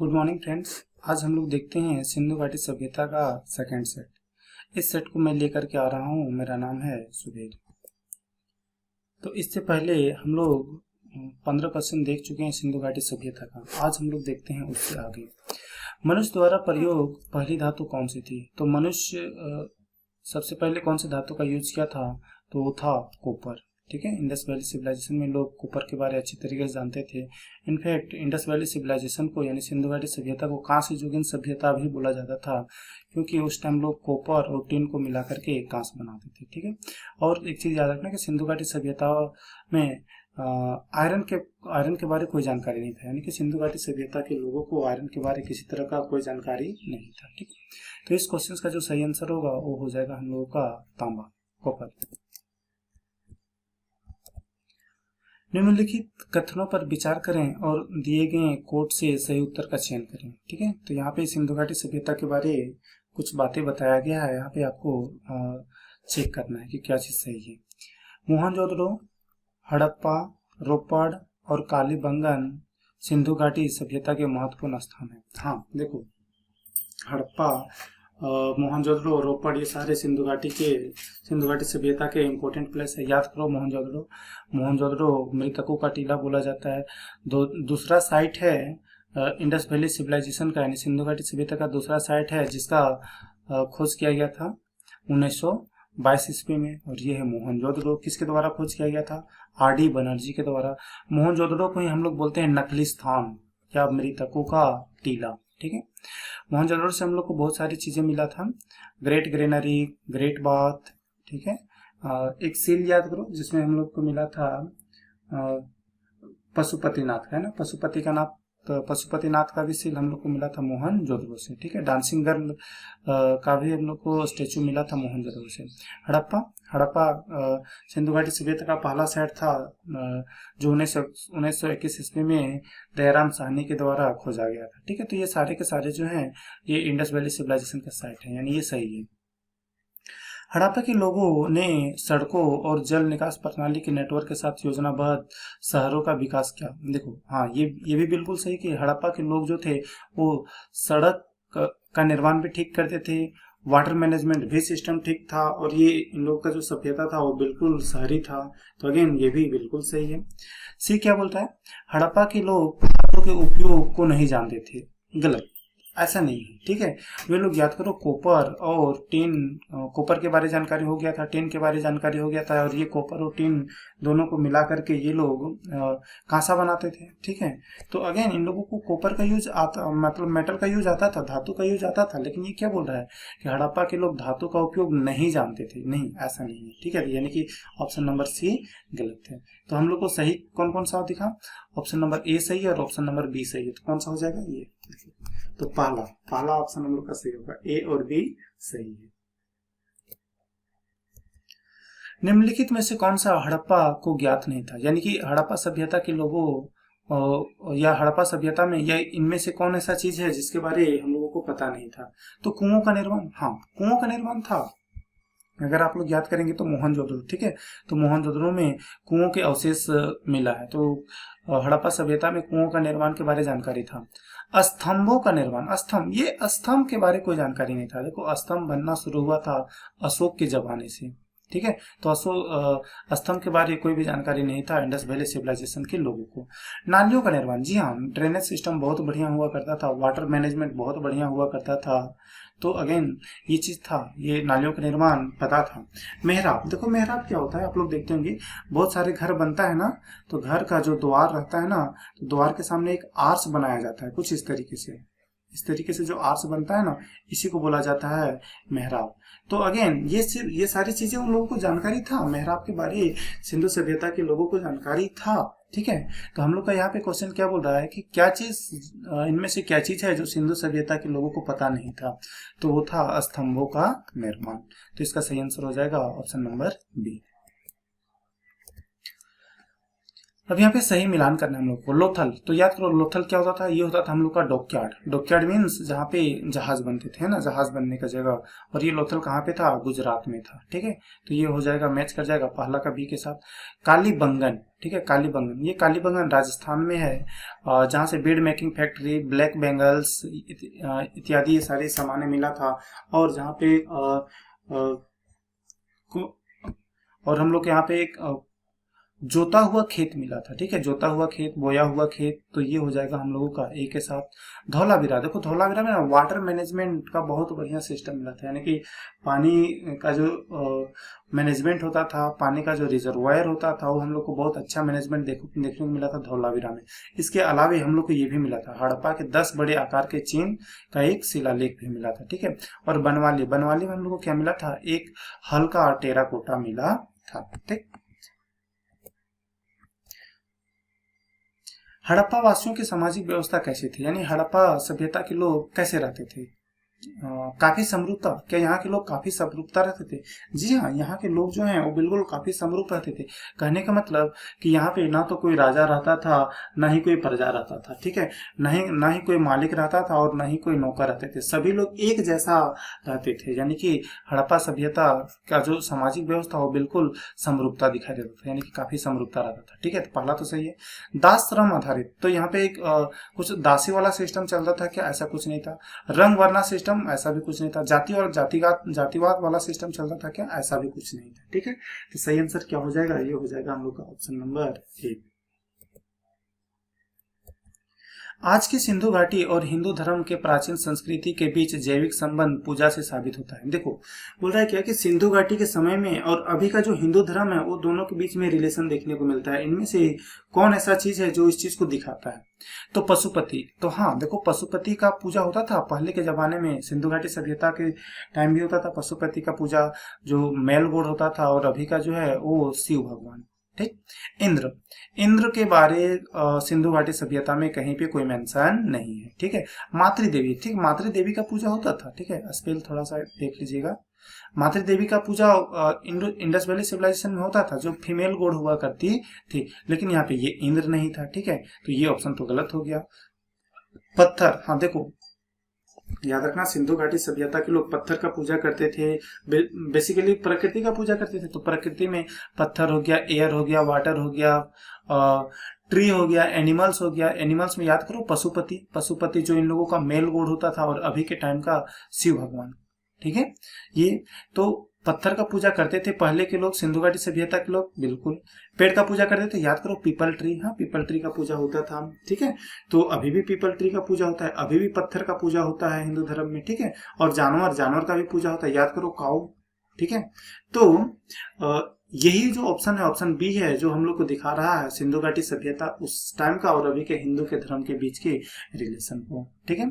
Good morning friends. आज हम लोग देखते हैं सिंधु घाटी सभ्यता का सेकंड सेट। इस सेट को मैं लेकर के आ रहा हूँ। मेरा नाम है सुधीर। तो इससे पहले हम लोग 15% देख चुके हैं सिंधु घाटी सभ्यता का। आज हम लोग देखते हैं उससे आगे। मनुष्य द्वारा प्रयोग पहली धातु कौन सी थी? तो मनुष्य सबसे पहले कौन से धातु का यूज किया था? तो वो था कॉपर। ठीक है, इंडस वैली सिविलाइजेशन में लोग कॉपर के बारे अच्छी तरीके से जानते थे। इनफैक्ट इंडस वैली सिविलाइजेशन को यानी सिंधु घाटी सभ्यता को कांस्य युगीन सभ्यता भी बोला जाता था, क्योंकि उस टाइम लोग कॉपर और टिन को मिला करके कांस्य बनाते थे। ठीक है, और एक चीज याद रखना कि सिंधु घाटी सभ्यता में आयरन के बारे कोई जानकारी नहीं था, यानी कि सिंधु घाटी सभ्यता के लोगों को आयरन के बारे किसी तरह का कोई जानकारी नहीं था। ठीक, तो इस क्वेश्चन का जो सही आंसर होगा वो हो जाएगा हम लोगों का तांबा, कॉपर। निम्नलिखित कथनों पर विचार करें और दिए गए कोट से सही उत्तर का चयन करें। ठीक है, तो यहाँ पे सिंधु घाटी सभ्यता के बारे कुछ बातें बताया गया है। यहाँ पे आपको चेक करना है कि क्या चीज सही है। मोहनजोदड़ो, हड़प्पा, रोपड़ और कालीबंगन सिंधु घाटी सभ्यता के महत्वपूर्ण स्थान है। हाँ देखो, हड़प्पा, मोहनजोदड़ो, रोपड़, ये सारे सिंधु घाटी सभ्यता के इम्पोर्टेंट प्लेस है। याद करो, मोहनजोदड़ो मृतकों का टीला बोला जाता है। दूसरा साइट है इंडस वैली सिविलाइजेशन का, यानी सिंधु घाटी सभ्यता का दूसरा साइट है जिसका खोज किया गया था 1922 ईस्वी में, और ये है मोहनजोदड़ो। किसके द्वारा खोज किया गया था? आर.डी. बनर्जी के द्वारा। मोहनजोदड़ो को ही हम लोग बोलते हैं नकली स्थान या मृतकों का टीला। ठीक है, मोहनजोदड़ो से हम लोग को बहुत सारी चीजें मिला था। Great granary, great bath. ठीक है, एक सील याद करो जिसमें हम लोग को मिला था पशुपतिनाथ का, है ना, पशुपतिनाथ का भी सील हम लोग को मिला था मोहनजोदड़ो से। ठीक है, डांसिंग गर्ल का भी हम लोग को स्टेचू मिला था मोहनजोदड़ो से। हड़प्पा सिंधु घाटी सभ्यता का पहला साइट था जो 1921 ईस्वी में दयाराम साहनी के द्वारा खोजा गया था। ठीक है, तो ये सारे के सारे जो हैं ये इंडस वैली सिविलाइजेशन का साइट है, यानी ये सही है। हड़प्पा के लोगों ने सड़कों और जल निकास प्रणाली के नेटवर्क के साथ योजनाबद्ध शहरों का विकास किया। देखो, हाँ ये भी बिल्कुल सही कि हड़प्पा के लोग जो थे वो सड़क का निर्माण भी ठीक करते थे, वाटर मैनेजमेंट भी सिस्टम ठीक था, और ये इन लोग का जो सभ्यता था वो बिल्कुल शहरी था। तो अगेन ये भी बिल्कुल सही है। सी क्या बोलता है? हड़प्पा के लोग धातु के उपयोग को नहीं जानते थे। गलत, ऐसा नहीं है। ठीक है, वे लोग याद करो कॉपर और टिन, कॉपर के बारे जानकारी हो गया था, टिन के बारे जानकारी हो गया था, और ये कॉपर और टिन दोनों को मिला करके ये लोग कांसा बनाते थे। ठीक है, तो अगेन इन लोगों को कॉपर का यूज आता, मतलब मेटल का यूज आता था, धातु का यूज आता था, लेकिन ये क्या बोल रहा है कि हड़प्पा के लोग धातु का उपयोग नहीं जानते थे। नहीं, ऐसा नहीं है। ठीक है, यानी कि ऑप्शन नंबर सी गलत है। तो हम लोग को सही कौन कौन सा दिखा? ऑप्शन नंबर ए सही है और ऑप्शन नंबर बी सही है। तो कौन सा हो जाएगा? ये। तो पहला ऑप्शन हम लोग का सही होगा, ए और बी सही है। निम्नलिखित में से कौन सा हड़प्पा को ज्ञात नहीं था? यानी कि हड़प्पा सभ्यता के लोगों या हड़प्पा सभ्यता में या इनमें से कौन ऐसा चीज है जिसके बारे हम लोगों को पता नहीं था? तो कुओं का निर्माण। हाँ, कुओं का निर्माण था। अगर आप लोग याद करेंगे तो मोहनजोदड़ो, ठीक है, तो मोहनजोदड़ो में कुओं के अवशेष मिला है। तो हड़प्पा सभ्यता में कुओं का निर्माण के बारे जानकारी था। स्तंभों का निर्माण, ये स्तंभ के बारे कोई जानकारी नहीं था। देखो, स्तंभ बनना शुरू हुआ था अशोक के जमाने से। ठीक है, तो अशोक स्तंभ के बारे कोई भी जानकारी नहीं था इंडस वैली सिविलाइजेशन के लोगों को। नालियों का निर्माण, जी हाँ, ड्रेनेज सिस्टम बहुत बढ़िया हुआ करता था, वाटर मैनेजमेंट बहुत बढ़िया हुआ करता था। तो अगेन ये चीज था, ये नालियों का निर्माण पता था। मेहराब, देखो मेहराब क्या होता है, आप लोग देखते होंगे बहुत सारे घर बनता है ना, तो घर का जो द्वार रहता है ना, तो द्वार के सामने एक आर्च बनाया जाता है कुछ इस तरीके से जो आर्च बनता है ना, इसी को बोला जाता है मेहराब। तो अगेन ये सारी चीजें उन लोगों को जानकारी था, मेहराब के बारे सिंधु सभ्यता के लोगों को जानकारी था। ठीक है, तो हम लोग का यहाँ पे क्वेश्चन क्या बोल रहा है कि क्या चीज, इनमें से क्या चीज है जो सिंधु सभ्यता के लोगों को पता नहीं था? तो वो था स्तंभों का निर्माण। तो इसका सही आंसर हो जाएगा ऑप्शन नंबर बी। अब यहाँ पे सही मिलान करना है हम लोग को। लोथल, तो याद करो लोथल क्या होता था, ये होता था हम लोग का डॉकयार्ड। डॉकयार्ड मीन्स जहाँ पे जहाज बनते थे ना, जहाज बनने का जगह। और ये लोथल कहाँ पे था, गुजरात में था। ठीक है, तो ये हो जाएगा, मैच कर जाएगा पहला का बी के साथ। कालीबंगन, ठीक है, कालीबंगन, ये कालीबंगन राजस्थान में है, जहाँ से bead making factory, black bangles इत्यादि ये सारे सामान मिला था। और जहाँ पे और हम लोग यहाँ पे एक जोता हुआ खेत मिला था। ठीक है, जोता हुआ खेत, बोया हुआ खेत, तो ये हो जाएगा हम लोगों का ए के साथ। धौलावीरा, देखो धौलावीरा में ना वाटर मैनेजमेंट का बहुत बढ़िया सिस्टम मिला था, यानी कि पानी का जो मैनेजमेंट होता था, पानी का जो रिजर्वायर होता था, वो हम लोग को बहुत अच्छा मैनेजमेंट देखने को मिला था धौलावीरा में। इसके अलावा हम लोग को ये भी मिला था, हड़प्पा के 10 बड़े आकार के चीन का एक शिलालेख भी मिला था। ठीक है, और बनवाली, बनवाली में हम लोग को क्या मिला था, एक हल्का टेराकोटा मिला था। ठीक, हड़प्पा वासियों की सामाजिक व्यवस्था कैसी थी, यानी हड़प्पा सभ्यता के लोग कैसे रहते थे। काफी समरूपता, क्या यहाँ के लोग काफी समरूपता रहते थे। जी हाँ, यहाँ के लोग जो हैं वो बिल्कुल काफी समरूप रहते थे। कहने का मतलब कि यहाँ पे ना तो कोई राजा रहता था, ना ही कोई प्रजा रहता था। ठीक है, ना ही कोई मालिक रहता था और ना ही कोई नौकर रहते थे, सभी लोग एक जैसा रहते थे। यानी कि हड़प्पा सभ्यता का जो सामाजिक व्यवस्था वो बिल्कुल समरूपता दिखाई देता था, यानी कि काफी समरूपता रहता था। ठीक है, तो पहला तो सही है। दास श्रम आधारित, तो यहाँ पे एक कुछ दासी वाला सिस्टम चलता था क्या, ऐसा कुछ नहीं था। रंग वर्णा सिस्टम, ऐसा भी कुछ नहीं था। जाति और जातिवाद वाला सिस्टम चलता था क्या, ऐसा भी कुछ नहीं था। ठीक है, तो सही आंसर क्या हो जाएगा, ये हो जाएगा हम लोग का ऑप्शन नंबर ए। आज की सिंधु घाटी और हिंदू धर्म के प्राचीन संस्कृति के बीच जैविक संबंध पूजा से साबित होता है। देखो बोल रहा है क्या कि सिंधु घाटी के समय में और अभी का जो हिंदू धर्म है वो दोनों के बीच में रिलेशन देखने को मिलता है। इनमें से कौन ऐसा चीज है जो इस चीज को दिखाता है, तो पशुपति। तो हाँ देखो, पशुपति का पूजा होता था पहले के जमाने में, सिंधु घाटी सभ्यता के टाइम भी होता था पशुपति का पूजा, जो मेल गोड होता था। और अभी का जो है वो शिव भगवान। ठीक, इंद्र, इंद्र के बारे सिंधु घाटी सभ्यता में कहीं पे कोई मेंशन नहीं है। ठीक है, मातृदेवी, ठीक, मातृदेवी का पूजा होता था। ठीक है, स्पेल थोड़ा सा देख लीजिएगा। मातृदेवी का पूजा इंडस वैली सिविलाइजेशन में होता था, जो फीमेल गॉड हुआ करती थी, लेकिन यहाँ पे ये इंद्र नहीं था। ठीक है, तो ये ऑप्शन तो गलत हो गया। पत्थर, हाँ देखो याद रखना, सिंधु घाटी सभ्यता के लोग पत्थर का पूजा करते थे, बेसिकली प्रकृति का पूजा करते थे। तो प्रकृति में पत्थर हो गया, एयर हो गया, वाटर हो गया, ट्री हो गया, एनिमल्स हो गया। एनिमल्स में याद करो पशुपति, पशुपति जो इन लोगों का मेल गॉड होता था, और अभी के टाइम का शिव भगवान। ठीक है, ये तो पत्थर का पूजा करते थे पहले के लोग, सिंधु घाटी सभ्यता के लोग। बिल्कुल, पेड़ का पूजा करते थे, याद करो पीपल ट्री, हाँ पीपल ट्री का पूजा होता था। ठीक है, तो अभी भी पीपल ट्री का पूजा होता है, अभी भी पत्थर का पूजा होता है हिंदू धर्म में। ठीक है, और जानवर, जानवर का भी पूजा होता है, याद करो काऊ। ठीक है, तो यही जो ऑप्शन है, ऑप्शन बी है, जो हम लोग को दिखा रहा है सिंधु घाटी सभ्यता उस टाइम का और अभी के हिंदू के धर्म के बीच के रिलेशन को। ठीक है,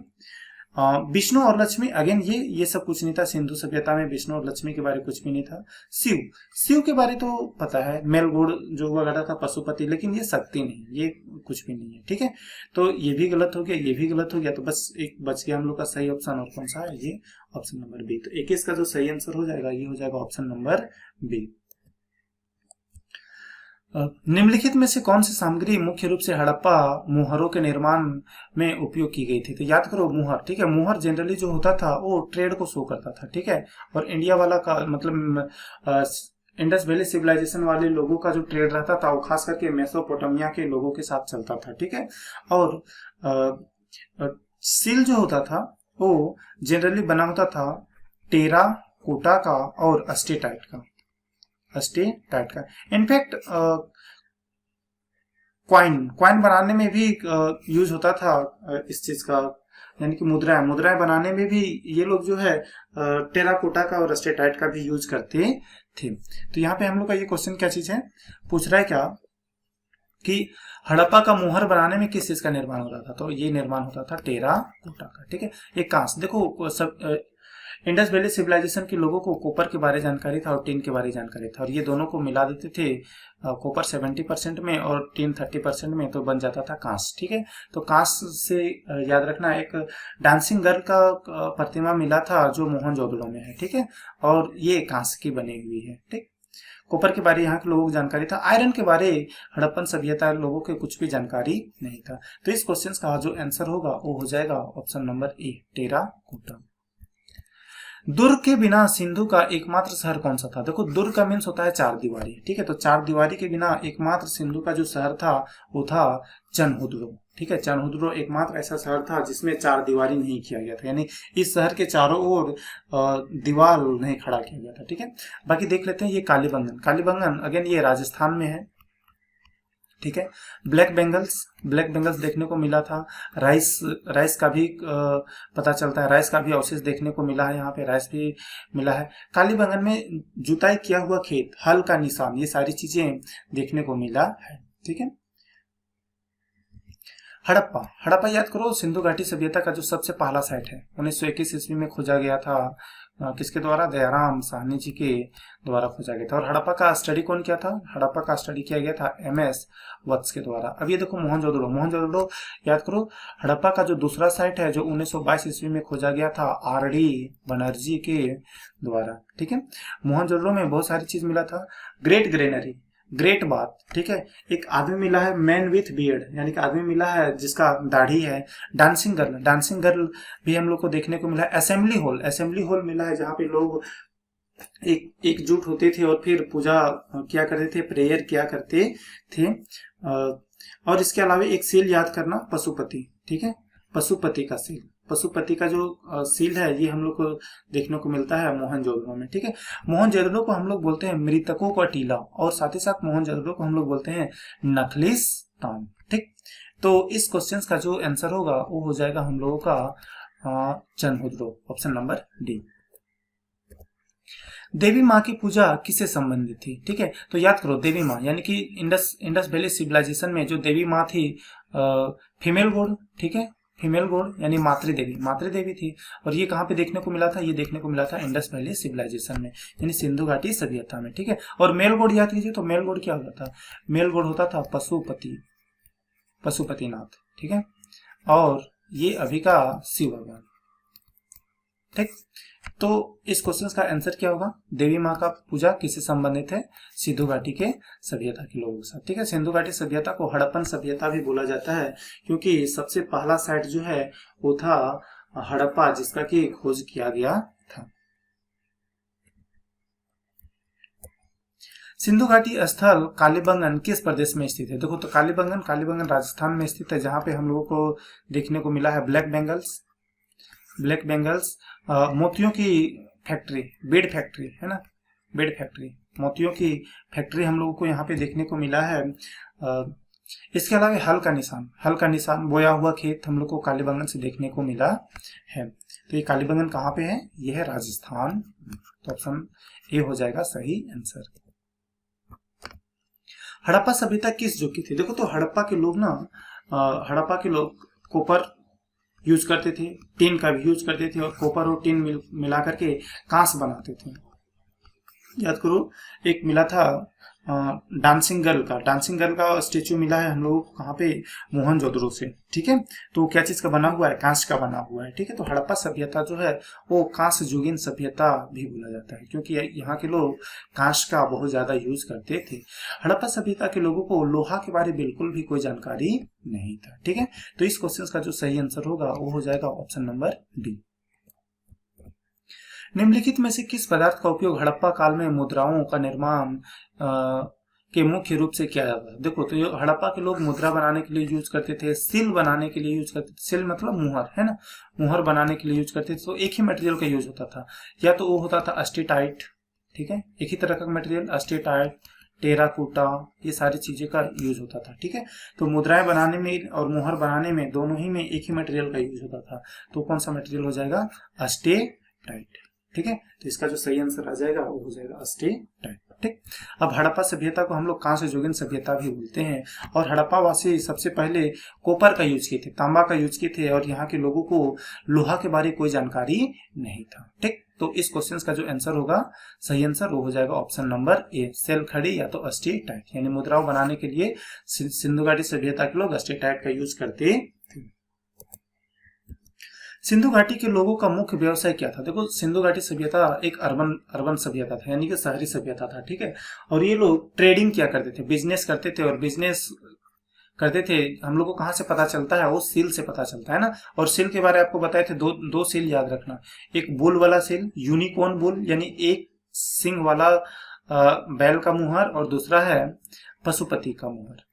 विष्णु और लक्ष्मी, अगेन ये सब कुछ नहीं था सिंधु सभ्यता में, विष्णु और लक्ष्मी के बारे कुछ भी नहीं था। शिव, शिव के बारे तो पता है, मेल गॉड जो हुआ करता था पशुपति, लेकिन ये शक्ति नहीं, ये कुछ भी नहीं है। ठीक है, तो ये भी गलत हो गया, ये भी गलत हो गया, तो बस एक बच गया हम लोग का सही ऑप्शन, और कौन सा है, ये ऑप्शन नंबर बी। तो 21 का जो सही आंसर हो जाएगा, ये हो जाएगा ऑप्शन नंबर बी। निम्नलिखित में से कौन सी सामग्री मुख्य रूप से हड़प्पा मुहरों के निर्माण में उपयोग की गई थी, तो याद करो मुहर। ठीक है, मुहर जनरली जो होता था वो ट्रेड को शो करता था। ठीक है, और इंडिया वाला का मतलब इंडस वैली सिविलाइजेशन वाले लोगों का जो ट्रेड रहता था वो खास करके मेसोपोटामिया के लोगों के साथ चलता था। ठीक है, और सील जो होता था वो जनरली बना होता था टेरा कोटा का और अस्टेटाइट का, अस्टेटाइट का। इनफैक्ट क्वाइन बनाने में भी यूज होता था इस चीज का, यानी कि मुद्राएं बनाने में भी ये लोग जो है टेराकोटा का और अस्टेटाइट का भी यूज करते थे। तो यहाँ पे हम लोग का ये क्वेश्चन क्या चीज है, पूछ रहा है क्या कि हड़प्पा का मुहर बनाने में किस चीज का निर्माण हो रहा था, तो ये निर्माण होता था टेराकोटा का। ठीक है, एक कांच, देखो सब इंडस वैली सिविलाइजेशन के लोगों को कॉपर के बारे जानकारी था और टिन के बारे जानकारी था, और ये दोनों को मिला देते थे, कॉपर 70% में और टिन 30% में, तो बन जाता था कांस। ठीक है, तो कांस से याद रखना, एक डांसिंग गर्ल का प्रतिमा मिला था जो मोहनजोदड़ो में है। ठीक है, और ये कांस की बनी हुई है। ठीक, कॉपर के बारे यहाँ के लोगों को जानकारी था, आयरन के बारे हड़प्पन सभ्यता लोगों के कुछ भी जानकारी नहीं था। तो इस क्वेश्चन का जो आंसर होगा वो हो जाएगा ऑप्शन नंबर ए, टेराकोटा। दुर्ग के बिना सिंधु का एकमात्र शहर कौन सा था? देखो दुर्ग का मीन्स होता है चार दीवारी, ठीक है, तो चार दीवारी के बिना एकमात्र सिंधु का जो शहर था वो था चनहुद्रो, ठीक है। चनहुद्रो एकमात्र ऐसा शहर था जिसमें चार दीवारी नहीं किया गया था, यानी इस शहर के चारों ओर दीवार नहीं खड़ा किया गया था, ठीक है। बाकी देख लेते हैं ये कालीबंगन, कालीबंगन अगेन ये राजस्थान में है, ठीक है। ब्लैक बेंगल्स देखने को मिला था। राइस का भी पता चलता है, राइस का भी अवशेष देखने को मिला है, यहाँ पे राइस भी मिला है। कालीबंगन में जुताई किया हुआ खेत, हल का निशान, ये सारी चीजें देखने को मिला है, ठीक है। हड़प्पा याद करो, सिंधु घाटी सभ्यता का जो सबसे पहला साइट है 1921 ईस्वी में खोजा गया था, किसके द्वारा? दयाराम साहनी जी के द्वारा खोजा गया था। और हड़प्पा का स्टडी कौन किया था? हड़प्पा का स्टडी किया गया था MS वत्स के द्वारा। अब ये देखो मोहनजोदड़ो याद करो, हड़प्पा का जो दूसरा साइट है जो 1922 ईस्वी में खोजा गया था RD बनर्जी के द्वारा, ठीक है। मोहनजोदड़ो में बहुत सारी चीज मिला था। ग्रेट ग्रेनरी, ग्रेट बात, ठीक है। एक आदमी मिला है मैन विथ बियर्ड, यानी कि आदमी मिला है जिसका दाढ़ी है। डांसिंग गर्ल भी हम लोग को देखने को मिला है। असेंबली हॉल मिला है जहाँ पे लोग एकजुट होते थे और फिर पूजा किया करते थे, प्रेयर किया करते थे। और इसके अलावा एक सील याद करना, पशुपति, ठीक है, पशुपति का सील, पशुपति का जो सील है ये हम लोग को देखने को मिलता है मोहनजोदड़ो में, ठीक है। मोहनजोदड़ो को हम लोग बोलते हैं मृतकों का टीला, और साथ ही साथ मोहनजोदड़ो को हम लोग बोलते हैं नखलिस्तान, ठीक। तो इस क्वेश्चन का जो आंसर होगा वो हो जाएगा हम लोगों का चनहुद्रो, ऑप्शन नंबर डी। देवी माँ की पूजा किससे संबंधित थी? ठीक है, तो याद करो देवी माँ यानी कि इंडस वैली सिविलाइजेशन में जो देवी माँ थी फीमेल गॉड, ठीक है, फीमेल गॉड यानी मातृदेवी थी। और ये कहाँ पे देखने को मिला था? ये देखने को मिला था इंडस वैली सिविलाइजेशन में, यानी सिंधु घाटी सभ्यता में, ठीक है। और मेल गॉड याद कीजिए, तो मेल गॉड क्या होता था? मेल गॉड होता था पशुपतिनाथ, ठीक है। और ये अभी का शिव भगवान, ठीक। तो इस क्वेश्चन का आंसर क्या होगा? देवी माँ का पूजा किससे संबंधित है? सिंधु घाटी के सभ्यता के लोगों के साथ, ठीक है। सिंधु घाटी सभ्यता को हड़प्पन सभ्यता भी बोला जाता है, क्योंकि सबसे पहला साइट जो है वो था हड़प्पा, जिसका की खोज किया गया था। सिंधु घाटी स्थल कालीबंगन किस प्रदेश में स्थित है? देखो तो कालीबंगन राजस्थान में स्थित है, जहां पे हम लोगों को देखने को मिला है ब्लैक बेंगल्स, मोतियों की फैक्ट्री, बीड फैक्ट्री है ना, बीड फैक्ट्री, मोतियों की फैक्ट्री हम लोगों को यहाँ पे देखने को मिला है। इसके अलावा हल का निशान बोया हुआ खेत हम लोग को कालीबंगन से देखने को मिला है। तो ये कालीबंगन कहाँ पे है? ये है राजस्थान, तो ऑप्शन ए हो जाएगा सही आंसर। हड़प्पा सभ्यता किस युग की थी? देखो तो हड़प्पा के लोग कॉपर यूज करते थे, टिन का भी यूज करते थे, और कॉपर और टिन मिला करके कांस बनाते थे। याद करो एक मिला था डांसिंग गर्ल का स्टेचू मिला है हम लोगों को कहाँ पे? मोहनजोदड़ो से, ठीक है। तो क्या चीज का बना हुआ है? कांच का बना हुआ है, ठीक है। तो हड़प्पा सभ्यता जो है वो कांस्य युगीन सभ्यता भी बोला जाता है, क्योंकि यहाँ के लोग कांच का बहुत ज्यादा यूज करते थे। हड़प्पा सभ्यता के लोगों को लोहा के बारे बिल्कुल भी कोई जानकारी नहीं था, ठीक है। तो इस क्वेश्चन का जो सही आंसर होगा वो हो जाएगा ऑप्शन नंबर डी। निम्नलिखित में से किस पदार्थ का उपयोग हड़प्पा काल में मुद्राओं का निर्माण के मुख्य रूप से किया जाता है? देखो तो हड़प्पा के लोग मुद्रा बनाने के लिए यूज करते थे, सिल बनाने के लिए यूज करते थे, सिल मतलब मुहर है ना, मुहर बनाने के लिए यूज करते थे। तो एक ही मटेरियल का यूज होता था, या तो वो होता था अस्टेटाइट, ठीक है, एक ही तरह का मटेरियल अस्टेटाइट, टेराकोटा, ये सारी चीजें का यूज होता था, ठीक है। तो मुद्राएं बनाने में और मुहर बनाने में दोनों ही में एक ही मटेरियल का यूज होता था। तो कौन सा मटेरियल हो जाएगा? अस्टेटाइट, ठीक है। तो इसका जो सही आंसर आ जाएगा वो हो जाएगा अस्टेटाइट, ठीक। अब हड़प्पा सभ्यता को हम लोग कांस्य युगीन सभ्यता भी बोलते हैं, और हड़प्पा वासी सबसे पहले कॉपर का यूज किए थे, तांबा का यूज किए थे, और यहाँ के लोगों को लोहा के बारे कोई जानकारी नहीं था, ठीक। तो इस क्वेश्चन का जो आंसर होगा, सही आंसर वो हो जाएगा ऑप्शन नंबर ए, सेल खड़ी या तो अस्टेटाइट, यानी मुद्राओं बनाने के लिए सिंधु घाटी सभ्यता के लोग अस्टेटाइट का यूज करते थे। सिंधु घाटी के लोगों का मुख्य व्यवसाय क्या था? देखो, सिंधु घाटी सभ्यता एक अर्बन अर्बन सभ्यता था, यानी कि शहरी सभ्यता था, ठीक है। और ये लोग ट्रेडिंग क्या करते थे, बिजनेस करते थे। और बिजनेस करते थे, हम लोग को कहाँ से पता चलता है? वो सील से पता चलता है ना। और सील के बारे में आपको बताए थे, दो दो सील याद रखना, एक बुल वाला सील, यूनिकॉर्न बुल, यानी एक सिंग वाला बैल का मुहर, और दूसरा है पशुपति का मुहर,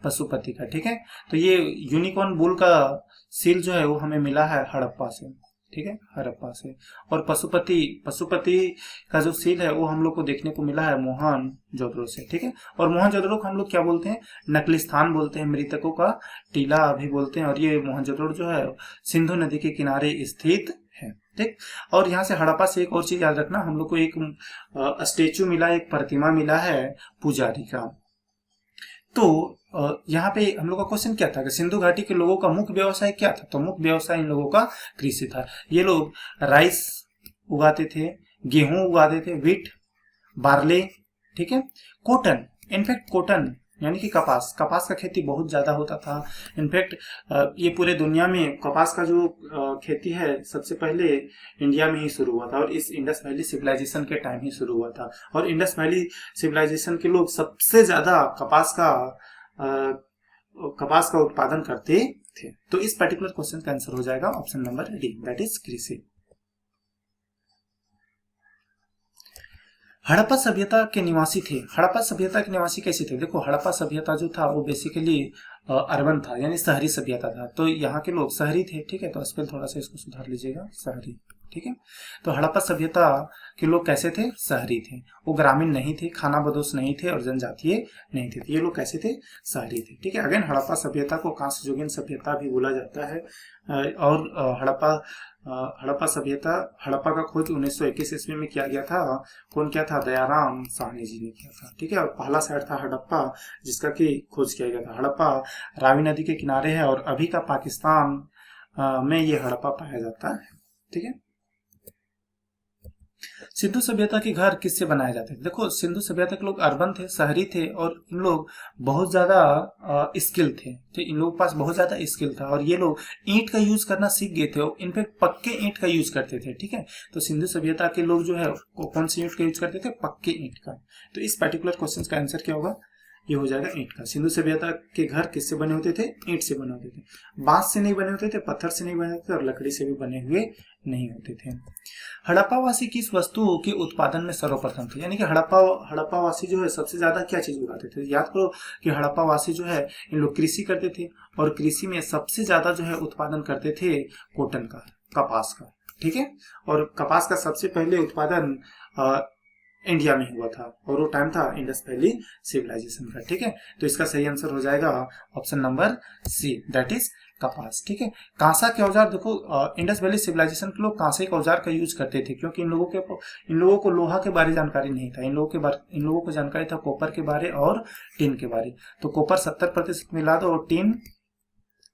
पशुपति का, ठीक है। तो ये यूनिकॉर्न बुल का सील जो है वो हमें मिला है हड़प्पा से, ठीक है, हड़प्पा से। और पशुपति पशुपति का जो सील है वो हम लोग को देखने को मिला है मोहनजोदड़ो से, ठीक है। और मोहनजोदड़ो को हम लोग क्या बोलते हैं? नकली स्थान बोलते हैं, मृतकों का टीला भी बोलते हैं। और ये मोहनजोदड़ो जो है सिंधु नदी के किनारे स्थित है, ठीक। और यहाँ से हड़प्पा से एक और चीज याद रखना, हम लोग को एक स्टेचू मिला, एक प्रतिमा मिला है पुजारी का। तो यहाँ पे हम लोग का क्वेश्चन क्या था कि सिंधु घाटी के लोगों का मुख्य व्यवसाय क्या था? तो मुख्य व्यवसाय इन लोगों का कृषि था। ये लोग राइस उगाते थे, गेहूं उगाते थे, व्हीट, बार्ले, ठीक है, कॉटन, इनफैक्ट कॉटन यानी कि कपास, कपास का खेती बहुत ज्यादा होता था। इनफैक्ट ये पूरे दुनिया में कपास का जो खेती है सबसे पहले इंडिया में ही शुरू हुआ था, और इस इंडस वैली सिविलाइजेशन के टाइम ही शुरू हुआ था। और इंडस वैली सिविलाइजेशन के लोग सबसे ज्यादा कपास का उत्पादन करते थे। तो इस पर्टिकुलर क्वेश्चन का आंसर हो जाएगा option number D, that is कृषि। हड़प्पा सभ्यता के निवासी थे। हड़प्पा सभ्यता के निवासी कैसे थे? देखो, हड़प्पा सभ्यता जो था वो बेसिकली अर्बन था, यानी शहरी सभ्यता था। तो यहाँ के लोग शहरी थे, ठीक है। तो स्पेल थोड़ा सा इसको सुधार लीजिएगा, शहरी, ठीक है। तो हड़प्पा सभ्यता के लोग कैसे थे? शहरी थे। वो ग्रामीण नहीं थे, खाना बदोश नहीं थे, और जनजातीय नहीं थे। ये लोग कैसे थे? शहरी थे, ठीक है। अगेन, हड़प्पा सभ्यता को कांस्ययुगीन सभ्यता भी बोला जाता है। और हड़प्पा सभ्यता, हड़प्पा का खोज 1921 ईस्वी में किया गया था। कौन किया था? दयाराम साहनी जी ने किया था, ठीक है। और पहला शहर था हड़प्पा जिसका की खोज किया गया था। हड़प्पा रावी नदी के किनारे है, और अभी का पाकिस्तान में ये हड़प्पा पाया जाता है, ठीक है। सिंधु सभ्यता के घर किससे बनाए जाते थे? देखो, सिंधु सभ्यता के लोग अर्बन थे, शहरी थे, और इन लोग बहुत ज्यादा स्किल थे, तो इन लोगों के पास बहुत ज्यादा स्किल था। और ये लोग ईंट का यूज करना सीख गए थे, इनफैक्ट पक्के ईंट का यूज करते थे, ठीक है। तो सिंधु सभ्यता के लोग जो है कौन सी ईंट का यूज करते थे? पक्के ईंट का। तो इस पर्टिकुलर क्वेश्चन का आंसर क्या होगा? ये हो जाएगा ईंट का। सिंधु सभ्यता के घर किससे बने होते थे? ईंट से बने होते थे। बांस से नहीं बने होते थे, पत्थर से नहीं बने होते थे, और लकड़ी से भी बने हुए नहीं होते थे। हड़प्पावासी किस वस्तु के उत्पादन में सर्वप्रथम थे? यानी कि हड़प्पावासी जो है सबसे ज्यादा क्या चीज उगाते थे? याद करो कि हड़प्पावासी जो है इन लोग कृषि करते थे, और कृषि में सबसे ज्यादा जो है उत्पादन करते थे कॉटन का, कपास का, ठीक है। और कपास का सबसे पहले उत्पादन इंडिया में हुआ था, और वो टाइम था इंडस वैली सिविलाइजेशन का, ठीक है। तो इसका सही आंसर हो जाएगा option number C, that is कपास, ठीक है। कांसा के औजार, देखो इंडस वैली सिविलाइजेशन के लोग कांसे के औजार का यूज करते थे, क्योंकि इन लोगों को लोहा के बारे जानकारी नहीं था। इन लोगों को जानकारी था कॉपर के बारे और टिन के बारे। तो कॉपर 70% मिला दो और टिन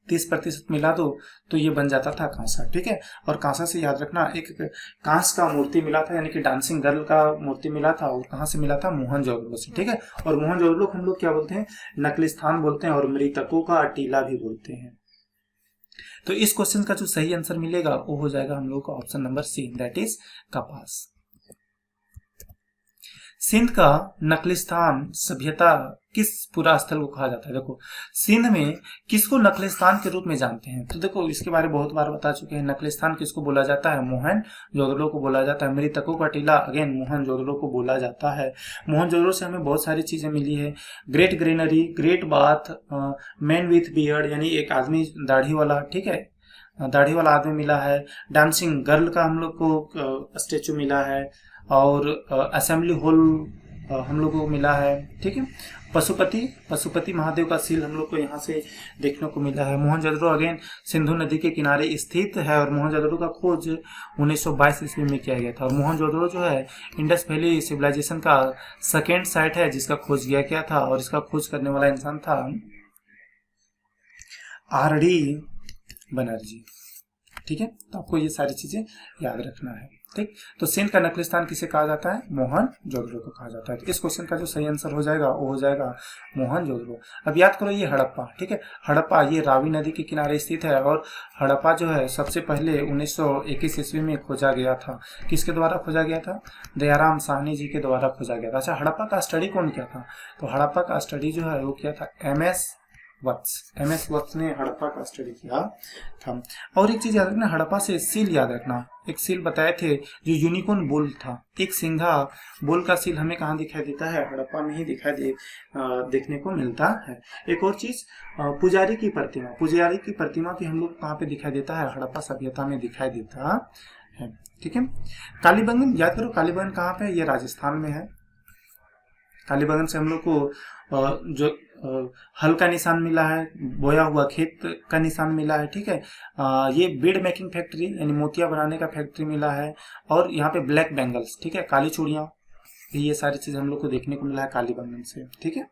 30% मिला दो, तो ये बन जाता था कांसा, ठीक है। और कांसा से याद रखना, एक कांस का मूर्ति मिला था, यानी कि डांसिंग गर्ल का मूर्ति मिला था, और कहाँ से मिला था? मोहनजोदड़ो से, ठीक है। और मोहनजोदड़ो को हम लोग क्या बोलते हैं? नकली स्थान बोलते हैं, और मृतकों का टीला भी बोलते हैं। तो इस क्वेश्चन का जो सही आंसर मिलेगा वो हो जाएगा हम लोग का option number C, that is कपास। सिंध का नकलिस्तान सभ्यता किस पुरा स्थल को कहा जाता है? देखो, सिंध में किसको नकलिस्तान के रूप में जानते हैं? तो देखो, इसके बारे में बहुत बार बता चुके हैं। नकलिस्तान किसको बोला जाता है? मोहनजोदड़ो को बोला जाता है। मृतकों का टीला अगेन मोहनजोदड़ो को बोला जाता है। मोहनजोदड़ो से हमें बहुत सारी चीजें मिली है। Great granary, great bath, man with beard, यानी एक आदमी दाढ़ी वाला, ठीक है, दाढ़ी वाला आदमी मिला है। डांसिंग गर्ल का हम लोग को स्टेचू मिला है, और असेंबली हॉल हम लोग को मिला है, ठीक है। पशुपति महादेव का सील हम लोग को यहाँ से देखने को मिला है। मोहनजोदड़ो अगेन सिंधु नदी के किनारे स्थित है, और मोहनजोदड़ो का खोज 1922 ईस्वी में किया गया था। और मोहनजोदड़ो जो है इंडस वैली सिविलाइजेशन का सेकेंड साइट है जिसका खोज किया गया था, और इसका खोज करने वाला इंसान था आर डी बनर्जी, ठीक है, तो आपको ये सारी चीजें याद रखना है। ठीक, तो सिंध का नकलिस्तान किसे कहा जाता है? मोहनजोदड़ो को कहा जाता है। तो इस क्वेश्चन का जो सही आंसर हो जाएगा वो हो जाएगा मोहनजोदड़ो। अब याद करो ये हड़प्पा, ठीक है, हड़प्पा ये रावी नदी के किनारे स्थित है और हड़प्पा जो है सबसे पहले 1921 ईस्वी में खोजा गया था। किसके द्वारा खोजा गया था? दयाराम साहनी जी के द्वारा खोजा गया था। अच्छा, हड़प्पा का स्टडी कौन किया था? तो हड़प्पा का स्टडी जो है वो किया था एम एस वत्स ने हड़प्पा का स्टडी किया था। और एक चीज याद रखना, हड़प्पा से सील याद रखना, एक सील बताए थे जो यूनिकॉर्न बुल था, एक सिंघा बुल का सील हमें कहाँ दिखाई देता है? हड़प्पा में ही देखने को मिलता है। एक और चीज, पुजारी की प्रतिमा भी हम लोग कहाँ पे दिखाई देता है? हड़प्पा सभ्यता में दिखाई देता है। ठीक है, कालीबंगन याद करो, कालीबंगन कहाँ पे है? ये राजस्थान में है। कालीबंगन से हम लोग को जो हल का निशान मिला है, बोया हुआ खेत का निशान मिला है। ठीक है, ये बीड मेकिंग फैक्ट्री यानी मोतिया बनाने का फैक्ट्री मिला है, और यहाँ पे ब्लैक बेंगल्स, ठीक है, काली चूड़ियां, ये सारी चीज हम लोग को देखने को मिला है कालीबंगन से। ठीक है,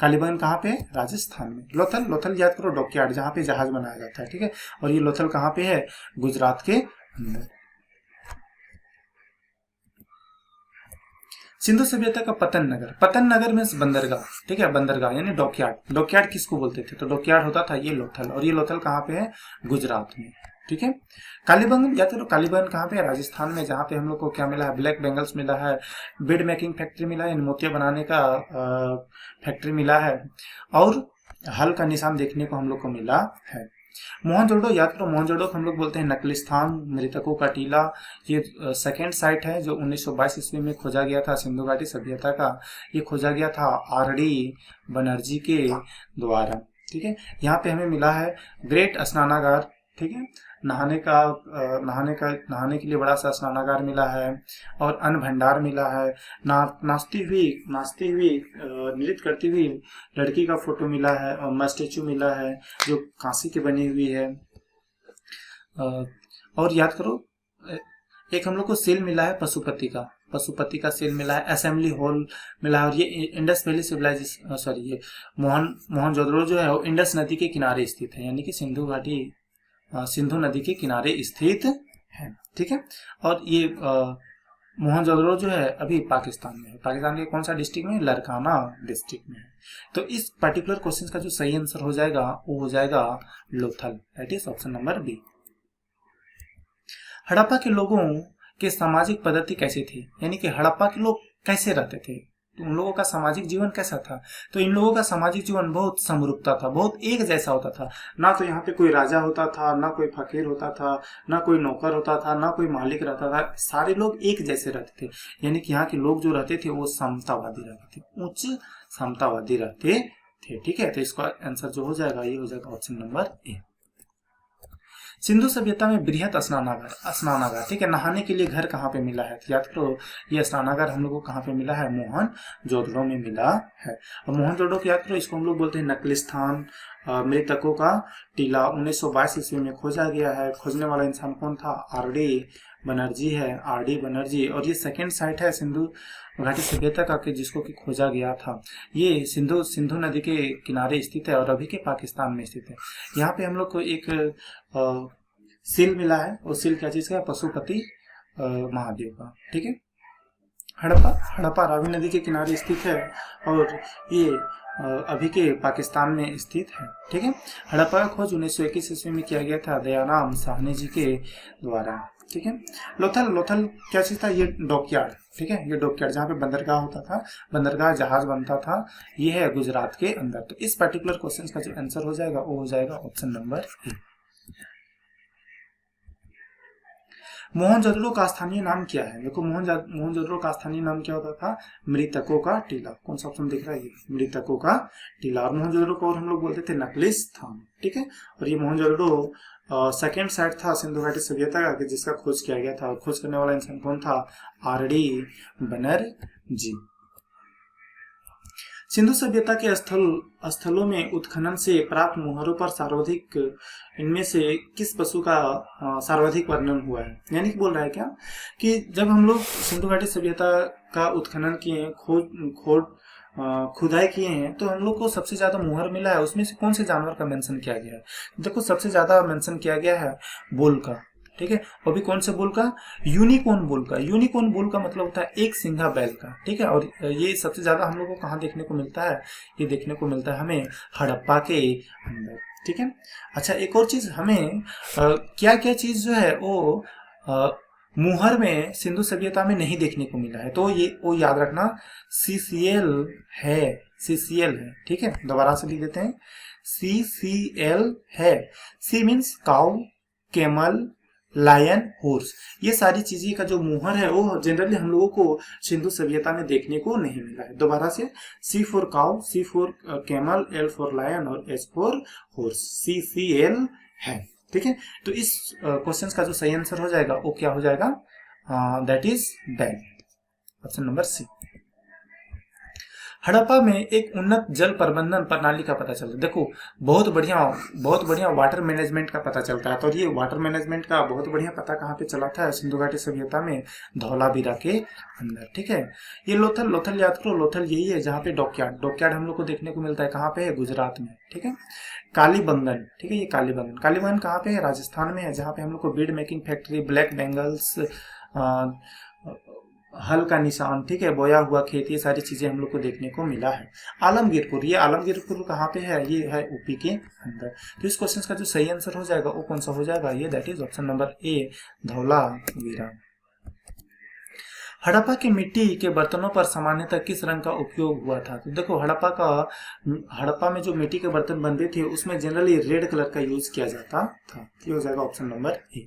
कालीबंगन कहाँ पे? राजस्थान में। लोथल याद करो, डॉकयार्ड जहाँ पे जहाज बनाया जाता है। ठीक है, और ये लोथल कहाँ पे है? गुजरात के अंदर। सिंधु सभ्यता का पतन नगर मीन्स बंदरगाह। ठीक है, बंदरगाह यानी डॉकयार्ड किसको बोलते थे? तो डॉकयार्ड होता था ये लोथल, और ये लोथल कहाँ पे है? गुजरात में। ठीक है, कालीबंगन या तो कालीबंगन कहाँ पे है? राजस्थान में, जहाँ पे हम लोग को क्या मिला है? ब्लैक बेंगल्स मिला है, बीड मेकिंग फैक्ट्री मिला है, मोतिया बनाने का फैक्ट्री मिला है, और हल का निशान देखने को हम लोग को मिला है। मोहनजोदड़ो याद करो, मोहनजोदड़ो को हम लोग बोलते हैं नकलिस्तान, मृतकों का टीला। ये सेकेंड साइट है जो 1922 ईस्वी में खोजा गया था सिंधु घाटी सभ्यता का। ये खोजा गया था आर.डी. बनर्जी के द्वारा। ठीक है, यहाँ पे हमें मिला है ग्रेट स्नानागार। ठीक है, नहाने के लिए बड़ा सा स्नानागार मिला है, और अन्न भंडार मिला है, नाचती हुई नृत्य करती हुई लड़की का फोटो मिला है, और स्टेचू मिला है जो कांसी की बनी हुई है। और याद करो, एक हम लोग को सील मिला है पशुपति का सील मिला है, असेंबली हॉल मिला है, और ये इंडस वैली सिविलाइजेशन, सॉरी, ये मोहनजोदड़ो जो है वो इंडस नदी के किनारे स्थित है, यानी कि सिंधु नदी के किनारे स्थित है। ठीक है, और ये मोहनजोदड़ो जो है अभी पाकिस्तान में है। पाकिस्तान के कौन सा डिस्ट्रिक्ट में? लरकाना डिस्ट्रिक्ट में है। तो इस पर्टिकुलर क्वेश्चन का जो सही आंसर हो जाएगा वो हो जाएगा Lothal, that is option number B. Harappa के लोगों के सामाजिक पद्धति कैसी थी, यानी कि हड़प्पा के लोग कैसे रहते थे, तो उन लोगों का सामाजिक जीवन कैसा था? तो इन लोगों का सामाजिक जीवन बहुत समरूपता था, बहुत एक जैसा होता था। ना तो यहाँ पे कोई राजा होता था, ना कोई फकीर होता था, ना कोई नौकर होता था, ना कोई मालिक रहता था, सारे लोग एक जैसे रहते थे। यानी कि यहाँ के लोग जो रहते थे वो समतावादी रहते थे, उच्च समतावादी रहते थे। ठीक है, तो इसका आंसर जो हो जाएगा ये हो जाएगा ऑप्शन नंबर ए। सिंधु सभ्यता में बृहत स्नानागार, ठीक है, नहाने के लिए घर कहाँ पे मिला है? तो याद करो, ये स्नानागार हम लोग को कहाँ पे मिला है? मोहनजोदड़ो में मिला है। और मोहनजोदड़ो को याद करो, इसको हम लोग बोलते हैं नकलिस्तान, मृतकों का टीला। 1922 ईस्वी में खोजा गया है। खोजने वाला इंसान कौन था? आर.डी. बनर्जी है, आर.डी. बनर्जी। और ये सेकेंड साइट है सिंधु घाटी सभ्यता का कि जिसको कि खोजा गया था। ये सिंधु नदी के किनारे स्थित है और अभी के पाकिस्तान में स्थित है। यहाँ पे हम लोग को एक सील मिला है, और सील क्या चीज का? पशुपति महादेव का। ठीक है, हड़प्पा रावी नदी के किनारे स्थित है, और ये अभी के पाकिस्तान में स्थित है। ठीक है, हड़प्पा का खोज 1921 ईस्वी में किया गया था दयाराम साहनी जी के द्वारा। ठीक है, लोथल क्या चीज था? ये डॉकयार्ड। ठीक है, ये डॉकयार्ड जहाँ पे बंदरगाह होता था, बंदरगाह जहाज बनता था, ये है गुजरात के अंदर। तो इस पर्टिकुलर क्वेश्चन का जो आंसर हो जाएगा वो हो जाएगा ऑप्शन नंबर ए। मोहनजोदड़ो का स्थानीय नाम क्या है? देखो, मोहनजोदड़ो का स्थानीय नाम क्या होता था? मृतकों का टीला। कौन सा ऑप्शन दिख रहा है? मृतकों का टीला। और मोहनजोदड़ो को और हम लोग बोलते थे नकलिस्तान। ठीक है, और ये मोहनजोदड़ो सेकेंड साइट था सिंधु घाटी सभ्यता का जिसका खोज किया गया था। और खोज करने वाला इंसान कौन था? आर.डी. बनर्जी। सिंधु सभ्यता के स्थलों में उत्खनन से प्राप्त मुहरों पर सर्वाधिक इनमें से किस पशु का सर्वाधिक वर्णन हुआ है? यानी कि बोल रहा है क्या कि जब हम लोग सिंधु घाटी सभ्यता का उत्खनन किए, खुदाई किए हैं, तो हम लोग को सबसे ज्यादा मुहर मिला है। उसमें से कौन से जानवर का मेंशन किया गया है? देखो, सबसे ज्यादा मेंशन किया गया है बुल का। ठीक है, वो भी कौन से बुल का? यूनिकॉर्न बुल का। यूनिकॉर्न बुल का मतलब होता है एक सिंघा बैल का, ठीक है। और ये सबसे ज्यादा हम लोग को कहाँ देखने को मिलता है? ये देखने को मिलता है हमें हड़प्पा के अंदर, ठीक है। अच्छा, एक और चीज हमें क्या क्या चीज जो है वो मुहर में सिंधु सभ्यता में नहीं देखने को मिला है, तो ये वो याद रखना CCL है, CCL है, ठीक है। दोबारा से लिख देते हैं, CCL है। C means cow, camel, lion, horse, ये सारी चीजें का जो मुहर है वो जनरली हम लोगों को सिंधु सभ्यता में देखने को नहीं मिला है। दोबारा से, C for cow, C for camel, L for lion और H फॉर हॉर्स, CCL है, ठीक है। तो इस क्वेश्चन का जो सही आंसर हो जाएगा वो क्या हो जाएगा? दैट इज बैल, ऑप्शन नंबर C। हड़प्पा में एक उन्नत जल प्रबंधन प्रणाली का पता चलता है। देखो बहुत बढ़िया वाटर मैनेजमेंट का पता चलता है। तो ये वाटर मैनेजमेंट का बहुत बढ़िया पता कहाँ पे चला था? सिंधु घाटी सभ्यता में, धौलावीरा के अंदर, ठीक है। ये लोथल याद करो, लोथल यही है जहाँ पे डॉकयार्ड हम लोग को देखने को मिलता है। कहाँ पे है? गुजरात में, ठीक है। कालीबंगन, ठीक है, ये कालीबंगन कहाँ पे है? राजस्थान में है, जहाँ पे हम लोग को bead making factory, black bangles, हल का निशान, ठीक है, बोया हुआ खेत, ये सारी चीजें हम लोग को देखने को मिला है। आलमगीरपुर, ये आलमगीरपुर कहाँ पे है? ये है यूपी के अंदर। तो इस क्वेश्चन का जो सही आंसर हो जाएगा वो कौन सा हो जाएगा? ये that is option number A, Dholavira. Harappa की मिट्टी के बर्तनों पर सामान्यतः किस रंग का उपयोग हुआ था? तो देखो हड़प्पा में जो मिट्टी के बर्तन बनते थे उसमें जनरली रेड कलर का यूज किया जाता था। ये हो जाएगा ऑप्शन नंबर A।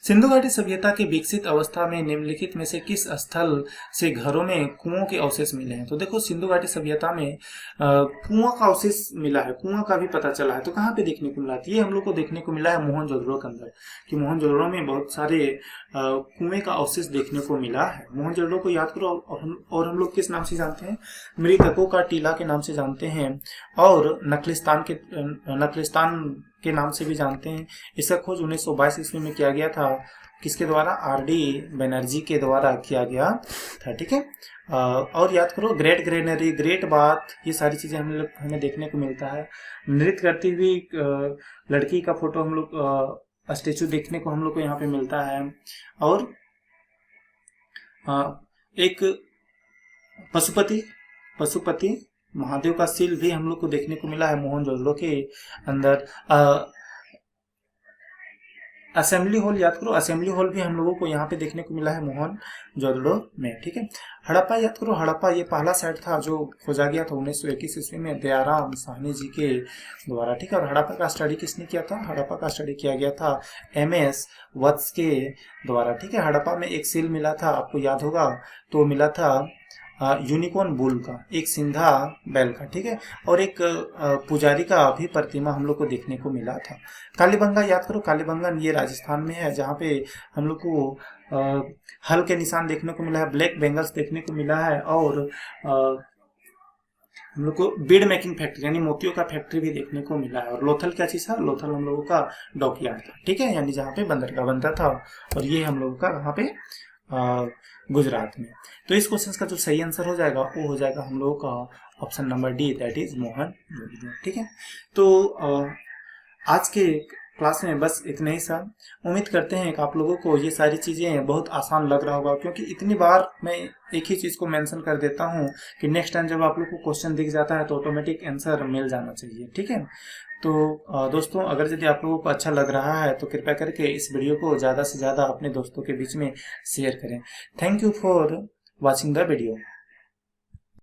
सिंधु घाटी सभ्यता की विकसित अवस्था में निम्नलिखित में से किस स्थल से घरों में कुओं के अवशेष मिले हैं? तो देखो सिंधु घाटी सभ्यता में कुआं का अवशेष मिला है, कुआं का भी पता चला है। तो कहाँ पे देखने को मिला? ये हम लोग को देखने को मिला है मोहनजोदड़ो के अंदर, कि मोहनजोदड़ो में बहुत सारे कुएं का अवशेष देखने को मिला है। मोहनजोदड़ो को याद करो, और हम लोग किस नाम से जानते हैं? मृतकों का टीला के नाम से जानते हैं, और नखलिस्तान के नाम से भी जानते हैं। इसका खोज 1922 ईस्वी में किया गया था, किसके द्वारा? RD बनर्जी के द्वारा किया गया था, ठीक है। और याद करो ग्रेट ग्रेनरी, ग्रेट बाथ, ये सारी चीजें हमें देखने को मिलता है। नृत्य करती हुई लड़की का फोटो हम लोग स्टेचू देखने को हम लोग को यहाँ पे मिलता है। और एक पशुपति महादेव का सील भी हम लोग को देखने को मिला है मोहनजोदड़ो के अंदर। असेंबली हॉल याद करो, असेंबली हॉल भी हम लोगों को यहाँ पे देखने को मिला है मोहनजोदड़ो में, ठीक है। हड़प्पा याद करो, हड़प्पा ये पहला साइट था जो खोजा गया था 1921 ईस्वी में दयाराम साहनी जी के द्वारा, ठीक है। और हड़प्पा का स्टडी किसने किया था? हड़प्पा का स्टडी किया गया था MS वत्स के द्वारा, ठीक है। हड़प्पा में एक सील मिला था, आपको याद होगा, तो मिला था यूनिकॉर्न बुल का, एक सिंधा बैल का, ठीक है। और एक पुजारी का भी प्रतिमा हम लोग को देखने को मिला था। कालीबंगा याद करो, कालीबंगन ये राजस्थान में है, जहाँ पे हम लोग को हल के निशान देखने को मिला है, ब्लैक बेंगल्स देखने को मिला है, और हम लोग को बीड मेकिंग फैक्ट्री यानी मोतियों का फैक्ट्री भी देखने को मिला है। और लोथल क्या चीज था? लोथल हम लोगों का डॉकयार्ड था, ठीक है, यानी जहाँ पे बंदरगाह बनता था। और ये हम लोगों का वहाँ पे गुजरात में। तो इस क्वेश्चन का जो सही आंसर हो जाएगा वो हो जाएगा हम लोगों का option number D, that is Mohenjodaro, ठीक है। तो आज के क्लास में बस इतना ही सा। उम्मीद करते हैं कि आप लोगों को ये सारी चीजें बहुत आसान लग रहा होगा, क्योंकि इतनी बार मैं एक ही चीज को मेंशन कर देता हूँ कि नेक्स्ट टाइम जब आप लोग को क्वेश्चन दिख जाता है तो ऑटोमेटिक आंसर मिल जाना चाहिए, ठीक है। तो दोस्तों, अगर यदि आप लोगों को अच्छा लग रहा है तो कृपया करके इस वीडियो को ज़्यादा से ज़्यादा अपने दोस्तों के बीच में शेयर करें। Thank you for watching the video.